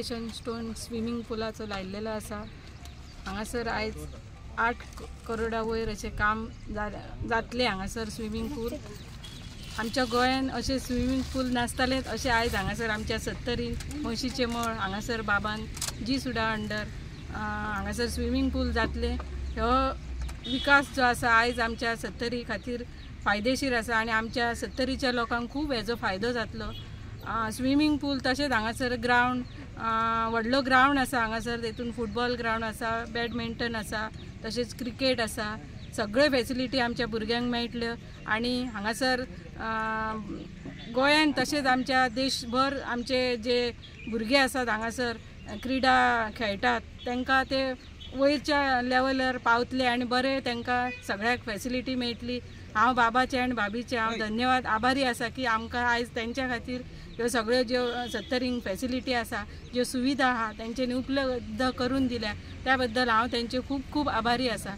Foundation stone swimming पुलाचो लायिल्लो आसा। हांगासर आयज 8 करोडा वयर अशें काम जातलें। हांगासर स्विमींग पूल आमच्या गोंयान अशें स्विमींग पूल नासतालेच अशें आयज हांगासर आमच्या 70 म्हशीचे मळ हांगासर बाबान जी सुडा अंडर हांगासर स्विमींग पूल जातले। हो विकास जो आसा आयज आमच्या 70 खातीर फायदेशीर आसा आनी आमच्या 70च्या लोकांक खूब हेजो फायदो जातलो। स्विमींग पूल तशेंच हांगासर ग्राउंड व्हडलो ग्राउंड आसा। हांगासर तेतून फुटबॉल ग्राउंड आसा, बॅडमिंटन आसा, तशेंच क्रिकेट आसा। सगळे फॅसिलिटी आमच्या भुरग्यांक मेळटल्यो आनी हांगासर गोंयान तशेंच आमच्या देशभर आमचे जे भुरगे आसात हांगासर क्रीडा खेळटात तांकां ते वयरच्या लेवलार पावतले आनी बरे तांकां सगळ्याक फॅसिलिटी मेळटली। हांव बाबाचे आनी भाभीचे हांव धन्यवाद आभारी आसा की आमकां आयज तेंच्या खातीर ह्यो सगळ्यो ज्यो 70 फॅसिलिटी आसा, ज्यो सुविधा आहा तेंच्यांनी उपलब्ध करून दिल्या त्या बद्दल हांव तेंचे खूब खूब आभारी आसा।